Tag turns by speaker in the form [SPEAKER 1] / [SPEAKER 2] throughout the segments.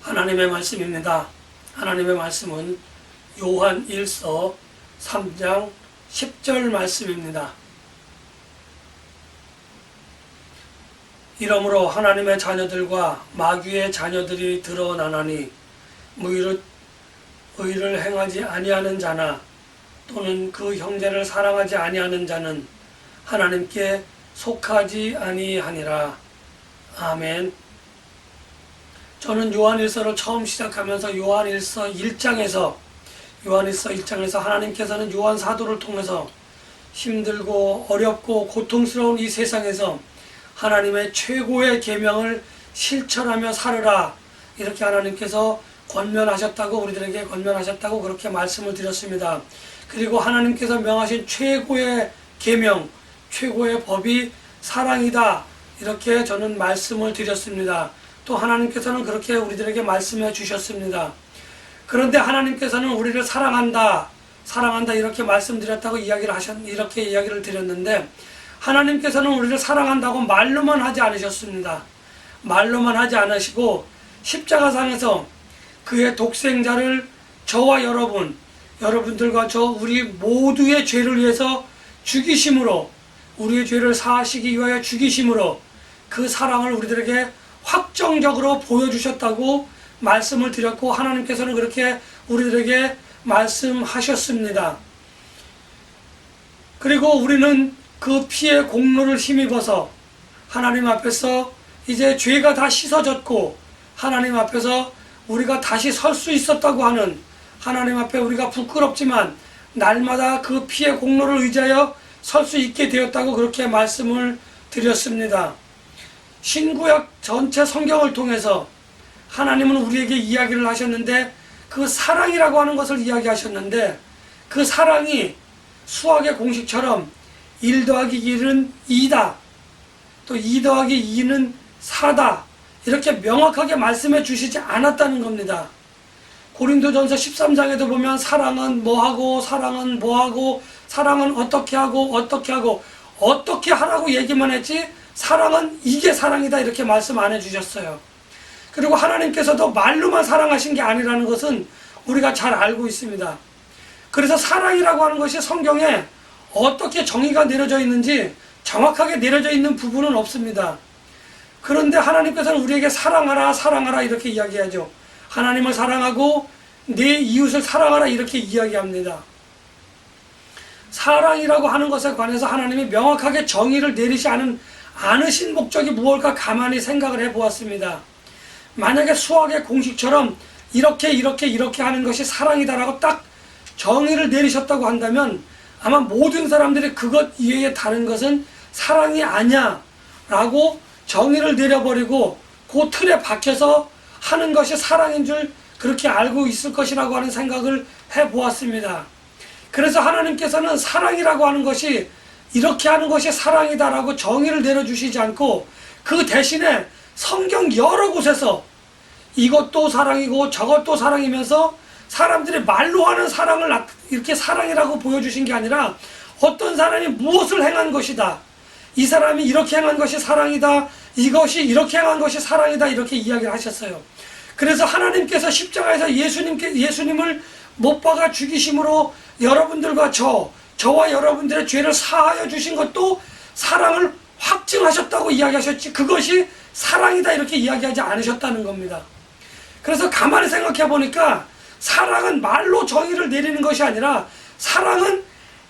[SPEAKER 1] 하나님의 말씀입니다. 하나님의 말씀은 요한 1서 3장 10절 말씀입니다. 이러므로 하나님의 자녀들과 마귀의 자녀들이 드러나나니 의를 행하지 아니하는 자나 또는 그 형제를 사랑하지 아니하는 자는 하나님께 속하지 아니하니라. 아멘. 저는 요한일서를 처음 시작하면서 요한일서 1장에서 하나님께서는 요한 사도를 통해서 힘들고 어렵고 고통스러운 이 세상에서 하나님의 최고의 계명을 실천하며 살으라, 이렇게 하나님께서 권면하셨다고, 우리들에게 권면하셨다고 그렇게 말씀을 드렸습니다. 그리고 하나님께서 명하신 최고의 계명, 최고의 법이 사랑이다, 이렇게 저는 말씀을 드렸습니다. 또 하나님께서는 그렇게 우리들에게 말씀해 주셨습니다. 그런데 하나님께서는 우리를 사랑한다 이렇게 말씀드렸다고 이렇게 이야기를 드렸는데, 하나님께서는 우리를 사랑한다고 말로만 하지 않으셨습니다. 말로만 하지 않으시고 십자가상에서 그의 독생자를 저와 여러분들과 우리 모두의 죄를 위해서 죽이심으로, 우리의 죄를 사하시기 위하여 죽이심으로 그 사랑을 우리들에게 확정적으로 보여주셨다고 말씀을 드렸고, 하나님께서는 그렇게 우리들에게 말씀하셨습니다. 그리고 우리는 그 피의 공로를 힘입어서 하나님 앞에서 이제 죄가 다 씻어졌고 하나님 앞에서 우리가 다시 설 수 있었다고 하는, 하나님 앞에 우리가 부끄럽지만 날마다 그 피의 공로를 의지하여 설 수 있게 되었다고 그렇게 말씀을 드렸습니다. 신구약 전체 성경을 통해서 하나님은 우리에게 이야기를 하셨는데, 그 사랑이라고 하는 것을 이야기하셨는데, 그 사랑이 수학의 공식처럼 1 더하기 1은 2다, 또 2 더하기 2는 4다, 이렇게 명확하게 말씀해 주시지 않았다는 겁니다. 고린도전서 13장에도 보면 사랑은 뭐하고, 사랑은 뭐하고, 사랑은 어떻게 하고 어떻게 하라고 얘기만 했지, 사랑은 이게 사랑이다 이렇게 말씀 안 해주셨어요. 그리고 하나님께서도 말로만 사랑하신 게 아니라는 것은 우리가 잘 알고 있습니다. 그래서 사랑이라고 하는 것이 성경에 어떻게 정의가 내려져 있는지 정확하게 내려져 있는 부분은 없습니다. 그런데 하나님께서는 우리에게 사랑하라 이렇게 이야기하죠. 하나님을 사랑하고 내 이웃을 사랑하라 이렇게 이야기합니다. 사랑이라고 하는 것에 관해서 하나님이 명확하게 정의를 내리지 않으신 목적이 무엇일까 가만히 생각을 해보았습니다. 만약에 수학의 공식처럼 이렇게 하는 것이 사랑이다라고 딱 정의를 내리셨다고 한다면 아마 모든 사람들이 그것 이외에 다른 것은 사랑이 아니야 라고 정의를 내려버리고 그 틀에 박혀서 하는 것이 사랑인 줄 그렇게 알고 있을 것이라고 하는 생각을 해보았습니다. 그래서 하나님께서는 사랑이라고 하는 것이 이렇게 하는 것이 사랑이다라고 정의를 내려주시지 않고, 그 대신에 성경 여러 곳에서 이것도 사랑이고 저것도 사랑이면서 사람들이 말로 하는 사랑을 이렇게 사랑이라고 보여주신 게 아니라, 어떤 사람이 무엇을 행한 것이다, 이 사람이 이렇게 행한 것이 사랑이다, 이것이 이렇게 행한 것이 사랑이다, 이렇게 이야기를 하셨어요. 그래서 하나님께서 십자가에서 예수님을 못 박아 죽이심으로 여러분들과 저와 여러분들의 죄를 사하여 주신 것도 사랑을 확증하셨다고 이야기하셨지, 그것이 사랑이다 이렇게 이야기하지 않으셨다는 겁니다. 그래서 가만히 생각해 보니까 사랑은 말로 정의를 내리는 것이 아니라 사랑은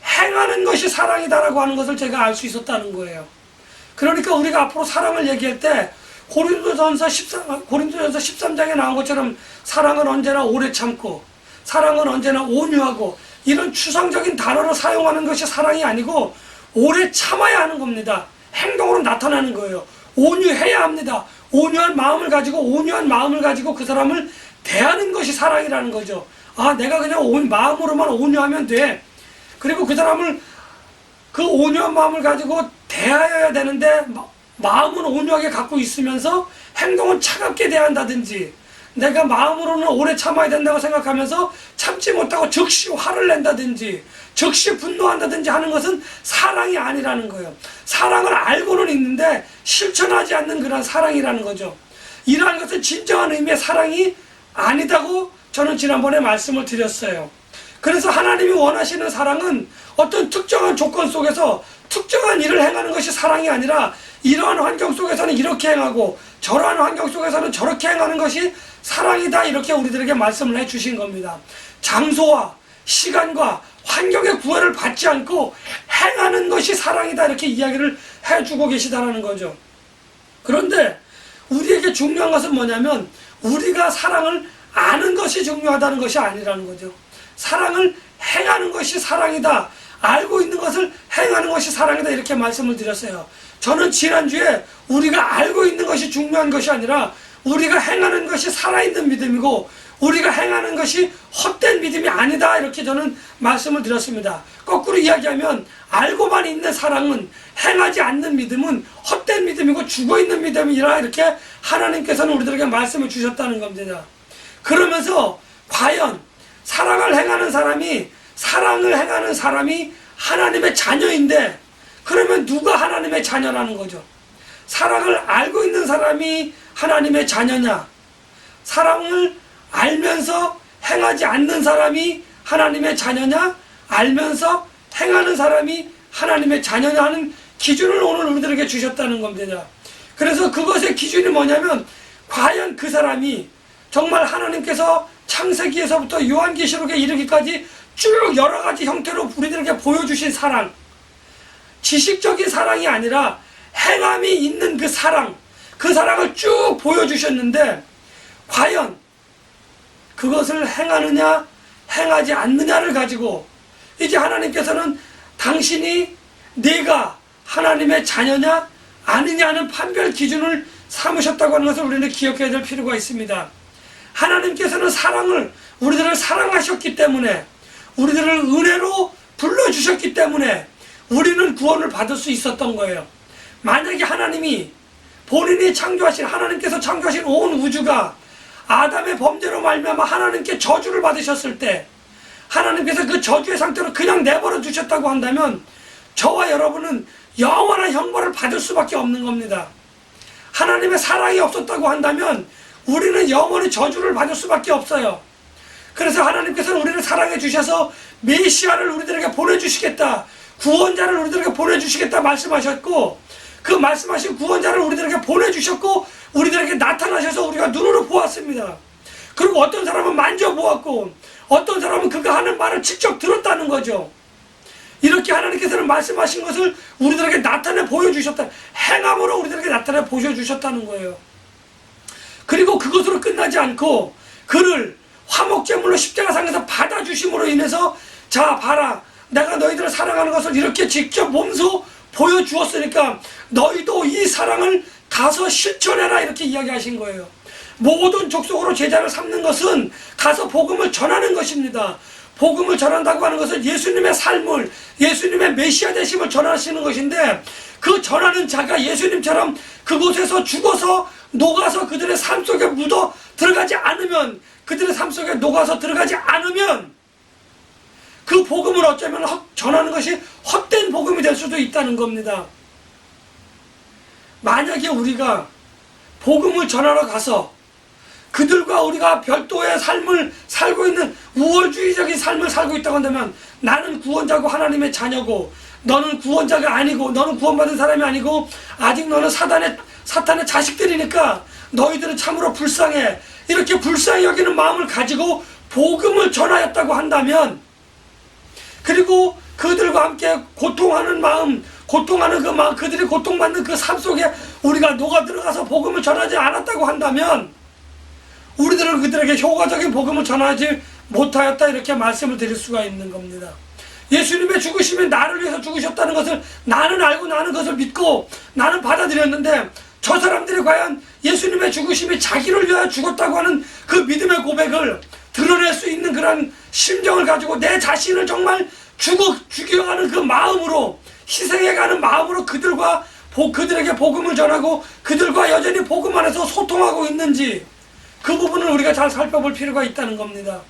[SPEAKER 1] 행하는 것이 사랑이다라고 하는 것을 제가 알 수 있었다는 거예요. 그러니까 우리가 앞으로 사랑을 얘기할 때 고린도전서 13장에 나온 것처럼 사랑은 언제나 오래 참고, 사랑은 언제나 온유하고, 이런 추상적인 단어를 사용하는 것이 사랑이 아니고 오래 참아야 하는 겁니다. 행동으로 나타나는 거예요. 온유해야 합니다. 온유한 마음을 가지고 그 사람을 대하는 것이 사랑이라는 거죠. 아, 내가 그냥 마음으로만 온유하면 돼. 그리고 그 사람을 그 온유한 마음을 가지고 대하여야 되는데 마음은 온유하게 갖고 있으면서 행동은 차갑게 대한다든지, 내가 마음으로는 오래 참아야 된다고 생각하면서 참지 못하고 즉시 화를 낸다든지 즉시 분노한다든지 하는 것은 사랑이 아니라는 거예요. 사랑을 알고는 있는데 실천하지 않는 그런 사랑이라는 거죠. 이러한 것은 진정한 의미의 사랑이 아니다고 저는 지난번에 말씀을 드렸어요. 그래서 하나님이 원하시는 사랑은 어떤 특정한 조건 속에서 특정한 일을 행하는 것이 사랑이 아니라 이러한 환경 속에서는 이렇게 행하고 저러한 환경 속에서는 저렇게 행하는 것이 사랑이다, 이렇게 우리들에게 말씀을 해주신 겁니다. 장소와 시간과 환경의 구애를 받지 않고 행하는 것이 사랑이다, 이렇게 이야기를 해주고 계시다라는 거죠. 그런데 우리에게 중요한 것은 뭐냐면 우리가 사랑을 아는 것이 중요하다는 것이 아니라는 거죠. 사랑을 행하는 것이 사랑이다, 알고 있는 것을 행하는 것이 사랑이다, 이렇게 말씀을 드렸어요. 저는 지난주에 우리가 알고 있는 것이 중요한 것이 아니라 우리가 행하는 것이 살아있는 믿음이고 우리가 행하는 것이 헛된 믿음이 아니다, 이렇게 저는 말씀을 드렸습니다. 거꾸로 이야기하면 알고만 있는 사랑은, 행하지 않는 믿음은 헛된 믿음이고 죽어있는 믿음이라, 이렇게 하나님께서는 우리들에게 말씀을 주셨다는 겁니다. 그러면서 과연 사랑을 행하는 사람이 하나님의 자녀인데, 그러면 누가 하나님의 자녀라는 거죠? 사랑을 알고 있는 사람이 하나님의 자녀냐, 사랑을 알면서 행하지 않는 사람이 하나님의 자녀냐, 알면서 행하는 사람이 하나님의 자녀냐 하는 기준을 오늘 우리들에게 주셨다는 겁니다. 그래서 그것의 기준이 뭐냐면 과연 그 사람이 정말 하나님께서 창세기에서부터 요한계시록에 이르기까지 쭉 여러 가지 형태로 우리들에게 보여주신 사랑, 지식적인 사랑이 아니라 행함이 있는 그 사랑을 쭉 보여주셨는데 과연 그것을 행하느냐 행하지 않느냐를 가지고 이제 하나님께서는 당신이 내가 하나님의 자녀냐 아니냐는 판별 기준을 삼으셨다고 하는 것을 우리는 기억해야 될 필요가 있습니다. 하나님께서는 우리들을 사랑하셨기 때문에, 우리들을 은혜로 불러주셨기 때문에 우리는 구원을 받을 수 있었던 거예요. 만약에 하나님이 하나님께서 창조하신 온 우주가 아담의 범죄로 말미암아 하나님께 저주를 받으셨을 때 하나님께서 그 저주의 상태로 그냥 내버려 두셨다고 한다면 저와 여러분은 영원한 형벌을 받을 수밖에 없는 겁니다. 하나님의 사랑이 없었다고 한다면 우리는 영원히 저주를 받을 수밖에 없어요. 그래서 하나님께서는 우리를 사랑해 주셔서 메시아를 우리들에게 보내주시겠다, 구원자를 우리들에게 보내주시겠다 말씀하셨고, 그 말씀하신 구원자를 우리들에게 보내주셨고 우리들에게 나타나셔서 우리가 눈으로 보았습니다. 그리고 어떤 사람은 만져보았고 어떤 사람은 그가 하는 말을 직접 들었다는 거죠. 이렇게 하나님께서는 말씀하신 것을 우리들에게 나타내 보여주셨다, 행함으로 우리들에게 나타내 보여주셨다는 거예요. 그리고 그것으로 끝나지 않고 그를 화목제물로 십자가상에서 받아주심으로 인해서 자 봐라, 내가 너희들을 사랑하는 것을 이렇게 직접 몸소 보여주었으니까 너희도 이 사랑을 가서 실천해라, 이렇게 이야기하신 거예요. 모든 족속으로 제자를 삼는 것은 가서 복음을 전하는 것입니다. 복음을 전한다고 하는 것은 예수님의 삶을, 예수님의 메시아 되심을 전하시는 것인데, 그 전하는 자가 예수님처럼 그곳에서 죽어서 녹아서 그들의 삶 속에 묻어 들어가지 않으면, 그들의 삶 속에 녹아서 들어가지 않으면 그 복음을 어쩌면 전하는 것이 헛된 복음이 될 수도 있다는 겁니다. 만약에 우리가 복음을 전하러 가서 그들과 우리가 별도의 삶을 살고 있는 우월주의적인 삶을 살고 있다고 한다면, 나는 구원자고 하나님의 자녀고 너는 구원자가 아니고 너는 구원받은 사람이 아니고 아직 너는 사탄의 자식들이니까 너희들은 참으로 불쌍해, 이렇게 불쌍히 여기는 마음을 가지고 복음을 전하였다고 한다면, 그리고 그들과 함께 고통하는 마음, 고통하는 그 마음, 그들이 고통받는 그 삶 속에 우리가 녹아 들어가서 복음을 전하지 않았다고 한다면 우리들은 그들에게 효과적인 복음을 전하지 못하였다, 이렇게 말씀을 드릴 수가 있는 겁니다. 예수님의 죽으심이 나를 위해서 죽으셨다는 것을 나는 알고 나는 그것을 믿고 나는 받아들였는데, 저 사람들이 과연 예수님의 죽으심이 자기를 위하여 죽었다고 하는 그 믿음의 고백을 드러낼 수 있는 그런 심정을 가지고 내 자신을 정말 죽여가는 그 마음으로, 희생해가는 마음으로 그들에게 복음을 전하고 그들과 여전히 복음 안에서 소통하고 있는지, 그 부분을 우리가 잘 살펴볼 필요가 있다는 겁니다.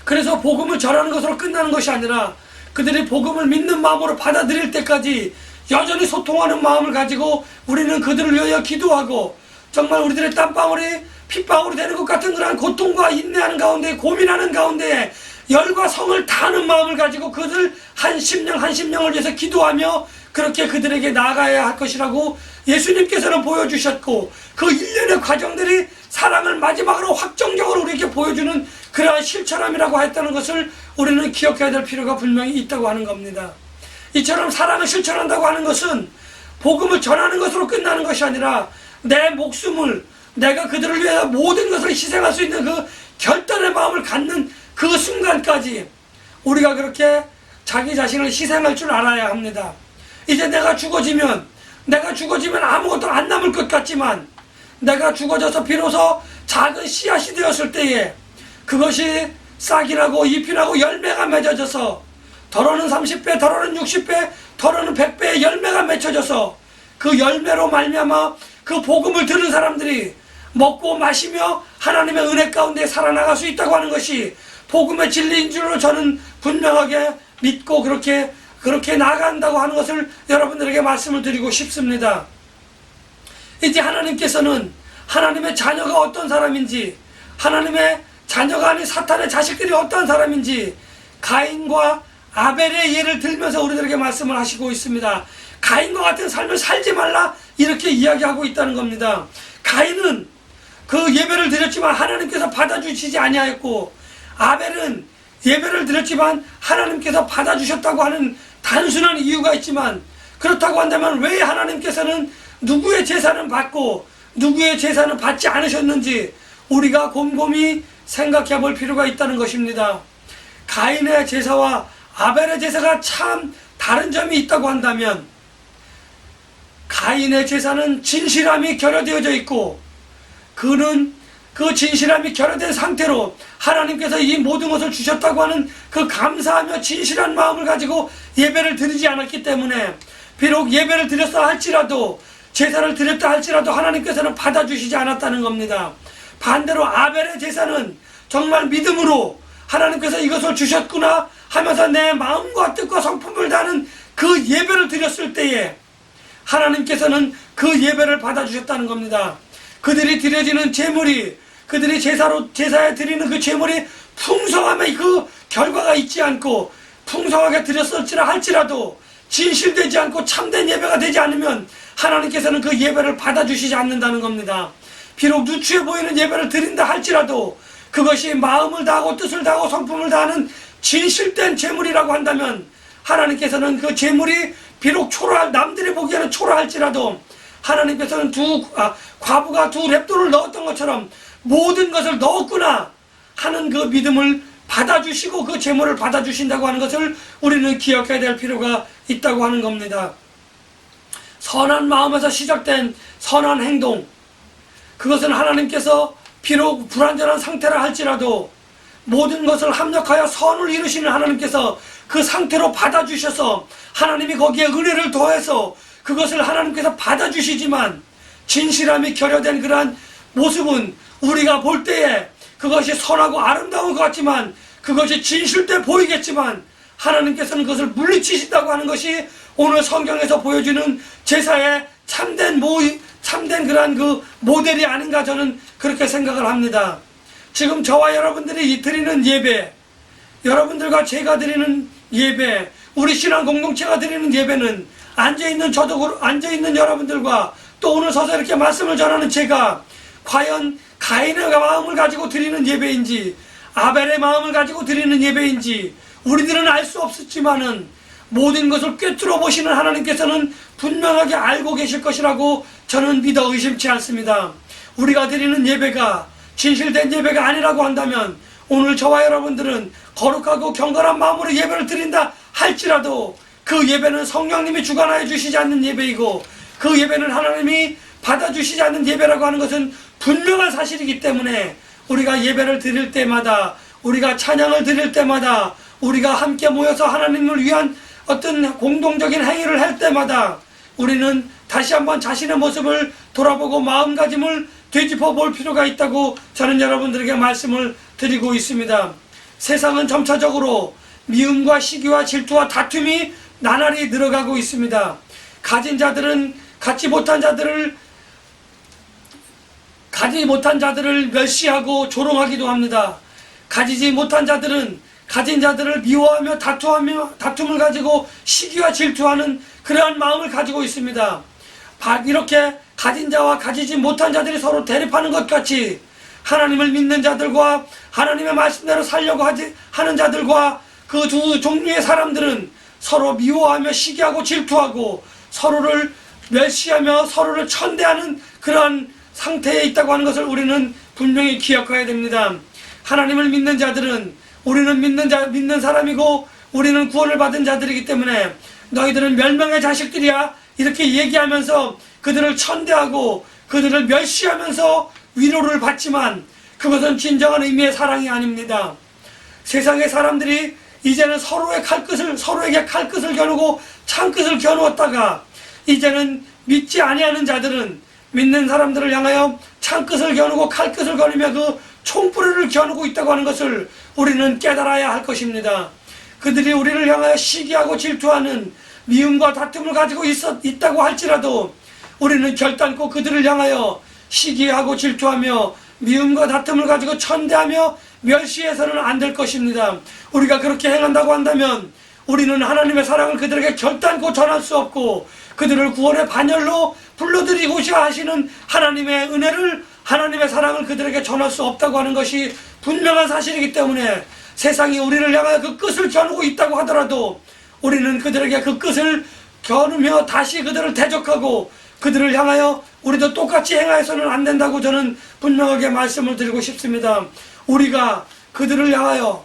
[SPEAKER 1] 그래서 복음을 전하는 것으로 끝나는 것이 아니라 그들이 복음을 믿는 마음으로 받아들일 때까지 여전히 소통하는 마음을 가지고 우리는 그들을 위하여 기도하고, 정말 우리들의 땀방울이 핍박으로 되는 것 같은 그러한 고통과 인내하는 가운데, 고민하는 가운데 열과 성을 다하는 마음을 가지고 그들 한 심령을 위해서 기도하며 그렇게 그들에게 나아가야 할 것이라고 예수님께서는 보여주셨고, 그 일련의 과정들이 사랑을 마지막으로 확정적으로 우리에게 보여주는 그러한 실천함이라고 했다는 것을 우리는 기억해야 될 필요가 분명히 있다고 하는 겁니다. 이처럼 사랑을 실천한다고 하는 것은 복음을 전하는 것으로 끝나는 것이 아니라 내 목숨을, 내가 그들을 위해 모든 것을 희생할 수 있는 그 결단의 마음을 갖는 그 순간까지 우리가 그렇게 자기 자신을 희생할 줄 알아야 합니다. 이제 내가 죽어지면 아무것도 안 남을 것 같지만, 내가 죽어져서 비로소 작은 씨앗이 되었을 때에 그것이 싹이 나고 잎이 나고 열매가 맺어져서 더러는 30배, 더러는 60배, 더러는 100배의 열매가 맺혀져서 그 열매로 말미암아 그 복음을 들은 사람들이 먹고 마시며 하나님의 은혜 가운데 살아나갈 수 있다고 하는 것이 복음의 진리인 줄로 저는 분명하게 믿고 그렇게 나아간다고 하는 것을 여러분들에게 말씀을 드리고 싶습니다. 이제 하나님께서는 하나님의 자녀가 어떤 사람인지, 하나님의 자녀가 아닌 사탄의 자식들이 어떤 사람인지 가인과 아벨의 예를 들면서 우리들에게 말씀을 하시고 있습니다. 가인과 같은 삶을 살지 말라, 이렇게 이야기하고 있다는 겁니다. 가인은 그 예배를 드렸지만 하나님께서 받아주시지 아니하였고, 아벨은 예배를 드렸지만 하나님께서 받아주셨다고 하는 단순한 이유가 있지만, 그렇다고 한다면 왜 하나님께서는 누구의 제사는 받고 누구의 제사는 받지 않으셨는지 우리가 곰곰이 생각해 볼 필요가 있다는 것입니다. 가인의 제사와 아벨의 제사가 참 다른 점이 있다고 한다면, 가인의 제사는 진실함이 결여되어져 있고, 그는 그 진실함이 결여된 상태로 하나님께서 이 모든 것을 주셨다고 하는 그 감사하며 진실한 마음을 가지고 예배를 드리지 않았기 때문에, 비록 예배를 드렸다 할지라도, 제사를 드렸다 할지라도 하나님께서는 받아주시지 않았다는 겁니다. 반대로 아벨의 제사는 정말 믿음으로 하나님께서 이것을 주셨구나 하면서 내 마음과 뜻과 성품을 다하는 그 예배를 드렸을 때에 하나님께서는 그 예배를 받아주셨다는 겁니다. 그들이 드려지는 제물이, 그들이 제사에 드리는 그 제물이 풍성함의 그 결과가 있지 않고 풍성하게 드렸을지라 할지라도 진실되지 않고 참된 예배가 되지 않으면 하나님께서는 그 예배를 받아주시지 않는다는 겁니다. 비록 누추해 보이는 예배를 드린다 할지라도 그것이 마음을 다하고 뜻을 다하고 성품을 다하는 진실된 제물이라고 한다면 하나님께서는 그 제물이 비록 남들이 보기에는 초라할지라도 하나님께서는 과부가 두 랩돌을 넣었던 것처럼 모든 것을 넣었구나 하는 그 믿음을 받아주시고 그 제물을 받아주신다고 하는 것을 우리는 기억해야 될 필요가 있다고 하는 겁니다. 선한 마음에서 시작된 선한 행동, 그것은 하나님께서 비록 불완전한 상태라 할지라도 모든 것을 합력하여 선을 이루시는 하나님께서 그 상태로 받아주셔서 하나님이 거기에 은혜를 더해서 그것을 하나님께서 받아주시지만, 진실함이 결여된 그러한 모습은 우리가 볼 때에 그것이 선하고 아름다운 것 같지만, 그것이 진실돼 보이겠지만 하나님께서는 그것을 물리치신다고 하는 것이 오늘 성경에서 보여주는 제사의 참된 그러한 그 모델이 아닌가, 저는 그렇게 생각을 합니다. 지금 저와 여러분들이 드리는 예배, 여러분들과 제가 드리는 예배, 우리 신앙 공동체가 드리는 예배는 앉아있는 여러분들과 또 오늘 서서 이렇게 말씀을 전하는 제가 과연 가인의 마음을 가지고 드리는 예배인지 아벨의 마음을 가지고 드리는 예배인지 우리들은 알 수 없었지만은 모든 것을 꿰뚫어 보시는 하나님께서는 분명하게 알고 계실 것이라고 저는 믿어 의심치 않습니다. 우리가 드리는 예배가 진실된 예배가 아니라고 한다면 오늘 저와 여러분들은 거룩하고 경건한 마음으로 예배를 드린다 할지라도 그 예배는 성령님이 주관하여 주시지 않는 예배이고 그 예배는 하나님이 받아주시지 않는 예배라고 하는 것은 분명한 사실이기 때문에 우리가 예배를 드릴 때마다, 우리가 찬양을 드릴 때마다, 우리가 함께 모여서 하나님을 위한 어떤 공동적인 행위를 할 때마다 우리는 다시 한번 자신의 모습을 돌아보고 마음가짐을 되짚어 볼 필요가 있다고 저는 여러분들에게 말씀을 드리고 있습니다. 세상은 점차적으로 미움과 시기와 질투와 다툼이 나날이 늘어가고 있습니다. 가진 자들은 갖지 못한 자들을 가지지 못한 자들을 멸시하고 조롱하기도 합니다. 가지지 못한 자들은 가진 자들을 미워하며 다툼을 가지고 시기와 질투하는 그러한 마음을 가지고 있습니다. 이렇게 가진 자와 가지지 못한 자들이 서로 대립하는 것 같이 하나님을 믿는 자들과 하나님의 말씀대로 살려고 하는 자들과 그 두 종류의 사람들은 서로 미워하며 시기하고 질투하고 서로를 멸시하며 서로를 천대하는 그러한 상태에 있다고 하는 것을 우리는 분명히 기억해야 됩니다. 하나님을 믿는 자들은 우리는 믿는 사람이고 우리는 구원을 받은 자들이기 때문에 너희들은 멸망의 자식들이야 이렇게 얘기하면서 그들을 천대하고 그들을 멸시하면서 위로를 받지만 그것은 진정한 의미의 사랑이 아닙니다. 세상의 사람들이 이제는 서로에게 칼끝을 겨누고 창끝을 겨누었다가 이제는 믿지 아니하는 자들은 믿는 사람들을 향하여 창끝을 겨누고 칼끝을 겨누며 그 총부리를 겨누고 있다고 하는 것을 우리는 깨달아야 할 것입니다. 그들이 우리를 향하여 시기하고 질투하는 미움과 다툼을 가지고 있다고 할지라도 우리는 결단코 그들을 향하여 시기하고 질투하며 미움과 다툼을 가지고 천대하며 멸시해서는 안 될 것입니다. 우리가 그렇게 행한다고 한다면 우리는 하나님의 사랑을 그들에게 결단코 전할 수 없고 그들을 구원의 반열로 불러들이고자 하시는 하나님의 은혜를 하나님의 사랑을 그들에게 전할 수 없다고 하는 것이 분명한 사실이기 때문에 세상이 우리를 향하여 그 끝을 겨누고 있다고 하더라도 우리는 그들에게 그 끝을 겨누며 다시 그들을 대적하고 그들을 향하여 우리도 똑같이 행하여서는 안 된다고 저는 분명하게 말씀을 드리고 싶습니다. 우리가 그들을 향하여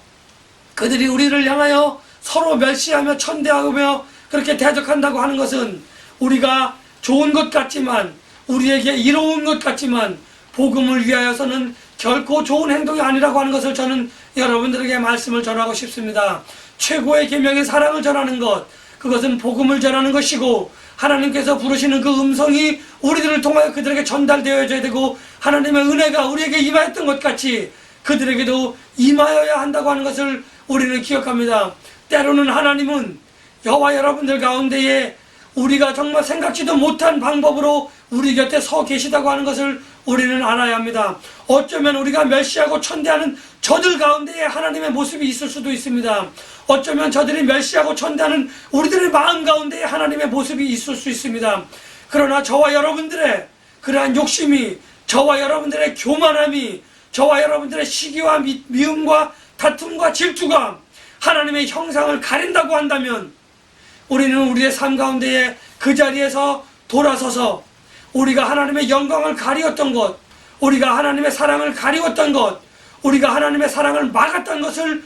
[SPEAKER 1] 그들이 우리를 향하여 서로 멸시하며 천대하며 그렇게 대적한다고 하는 것은 우리가 좋은 것 같지만 우리에게 이로운 것 같지만 복음을 위하여서는 결코 좋은 행동이 아니라고 하는 것을 저는 여러분들에게 말씀을 전하고 싶습니다. 최고의 계명의 사랑을 전하는 것, 그것은 복음을 전하는 것이고 하나님께서 부르시는 그 음성이 우리들을 통하여 그들에게 전달되어져야 되고 하나님의 은혜가 우리에게 임하였던 것 같이 그들에게도 임하여야 한다고 하는 것을 우리는 기억합니다. 때로는 하나님은 저와 여러분들 가운데에 우리가 정말 생각지도 못한 방법으로 우리 곁에 서 계시다고 하는 것을 우리는 알아야 합니다. 어쩌면 우리가 멸시하고 천대하는 저들 가운데에 하나님의 모습이 있을 수도 있습니다. 어쩌면 저들이 멸시하고 천대하는 우리들의 마음 가운데에 하나님의 모습이 있을 수 있습니다. 그러나 저와 여러분들의 그러한 욕심이, 저와 여러분들의 교만함이, 저와 여러분들의 시기와 미움과 다툼과 질투가 하나님의 형상을 가린다고 한다면 우리는 우리의 삶 가운데에 그 자리에서 돌아서서 우리가 하나님의 영광을 가리웠던 것, 우리가 하나님의 사랑을 가리웠던 것, 우리가 하나님의 사랑을 막았던 것을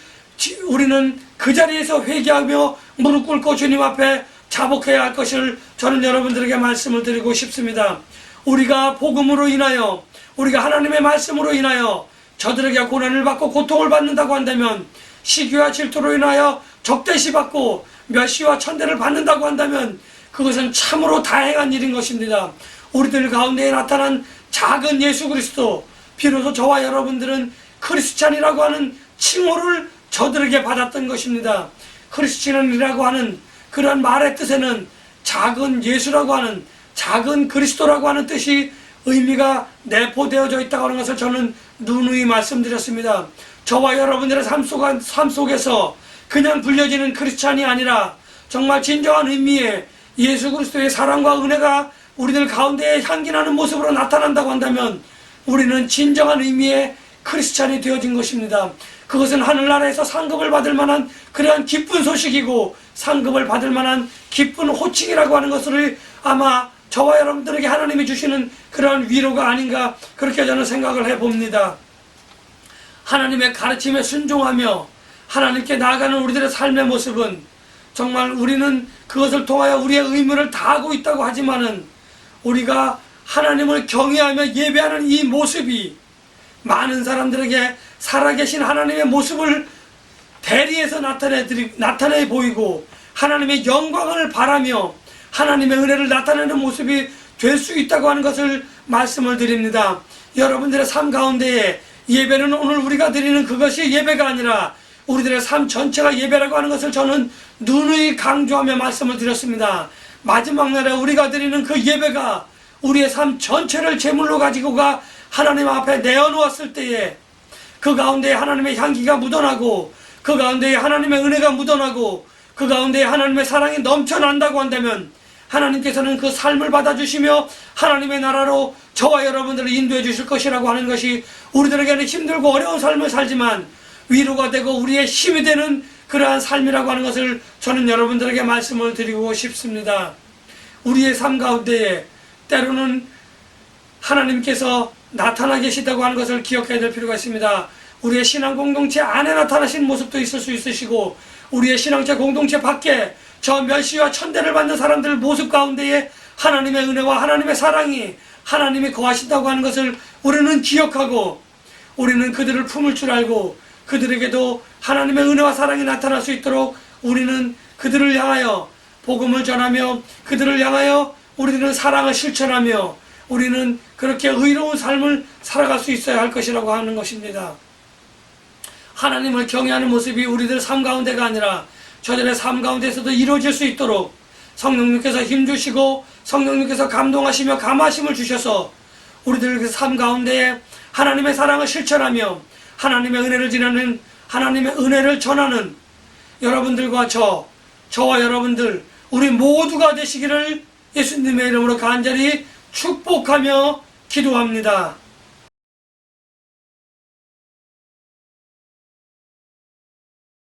[SPEAKER 1] 우리는 그 자리에서 회개하며 무릎 꿇고 주님 앞에 자복해야 할 것을 저는 여러분들에게 말씀을 드리고 싶습니다. 우리가 복음으로 인하여, 우리가 하나님의 말씀으로 인하여 저들에게 고난을 받고 고통을 받는다고 한다면, 시기와 질투로 인하여 적대시 받고 멸시와 천대를 받는다고 한다면 그것은 참으로 다행한 일인 것입니다. 우리들 가운데에 나타난 작은 예수 그리스도, 비로소 저와 여러분들은 크리스찬이라고 하는 칭호를 저들에게 받았던 것입니다. 크리스찬이라고 하는 그런 말의 뜻에는 작은 예수라고 하는, 작은 그리스도라고 하는 뜻이 의미가 내포되어져 있다고 하는 것을 저는 누누이 말씀드렸습니다. 저와 여러분들의 삶 속에서 그냥 불려지는 크리스찬이 아니라 정말 진정한 의미의 예수 그리스도의 사랑과 은혜가 우리들 가운데에 향기나는 모습으로 나타난다고 한다면 우리는 진정한 의미의 크리스찬이 되어진 것입니다. 그것은 하늘나라에서 상급을 받을 만한 그러한 기쁜 소식이고 상급을 받을 만한 기쁜 호칭이라고 하는 것을 아마 저와 여러분들에게 하나님이 주시는 그러한 위로가 아닌가, 그렇게 저는 생각을 해봅니다. 하나님의 가르침에 순종하며 하나님께 나아가는 우리들의 삶의 모습은 정말 우리는 그것을 통하여 우리의 의무를 다하고 있다고 하지만은 우리가 하나님을 경외하며 예배하는 이 모습이 많은 사람들에게 살아계신 하나님의 모습을 대리해서 나타내 보이고 하나님의 영광을 바라며 하나님의 은혜를 나타내는 모습이 될 수 있다고 하는 것을 말씀을 드립니다. 여러분들의 삶 가운데에 예배는 오늘 우리가 드리는 그것이 예배가 아니라 우리들의 삶 전체가 예배라고 하는 것을 저는 누누이 강조하며 말씀을 드렸습니다. 마지막 날에 우리가 드리는 그 예배가 우리의 삶 전체를 제물로 가지고가 하나님 앞에 내어놓았을 때에 그 가운데 하나님의 향기가 묻어나고 그 가운데 하나님의 은혜가 묻어나고 그 가운데 하나님의 사랑이 넘쳐난다고 한다면 하나님께서는 그 삶을 받아주시며 하나님의 나라로 저와 여러분들을 인도해 주실 것이라고 하는 것이 우리들에게는 힘들고 어려운 삶을 살지만 위로가 되고 우리의 힘이 되는 그러한 삶이라고 하는 것을 저는 여러분들에게 말씀을 드리고 싶습니다. 우리의 삶 가운데에 때로는 하나님께서 나타나 계시다고 하는 것을 기억해야 될 필요가 있습니다. 우리의 신앙 공동체 안에 나타나신 모습도 있을 수 있으시고 우리의 신앙체 공동체 밖에 저 멸시와 천대를 받는 사람들 모습 가운데에 하나님의 은혜와 하나님의 사랑이 하나님이 거하신다고 하는 것을 우리는 기억하고 우리는 그들을 품을 줄 알고 그들에게도 하나님의 은혜와 사랑이 나타날 수 있도록 우리는 그들을 향하여 복음을 전하며 그들을 향하여 우리는 사랑을 실천하며 우리는 그렇게 의로운 삶을 살아갈 수 있어야 할 것이라고 하는 것입니다. 하나님을 경외하는 모습이 우리들 삶 가운데가 아니라 저들의 삶 가운데서도 이루어질 수 있도록 성령님께서 힘주시고 성령님께서 감동하시며 감하심을 주셔서 우리들 삶 가운데에 하나님의 사랑을 실천하며 하나님의 은혜를 지나는 하나님의 은혜를 전하는 여러분들과 저와 여러분들 우리 모두가 되시기를 예수님의 이름으로 간절히 축복하며 기도합니다.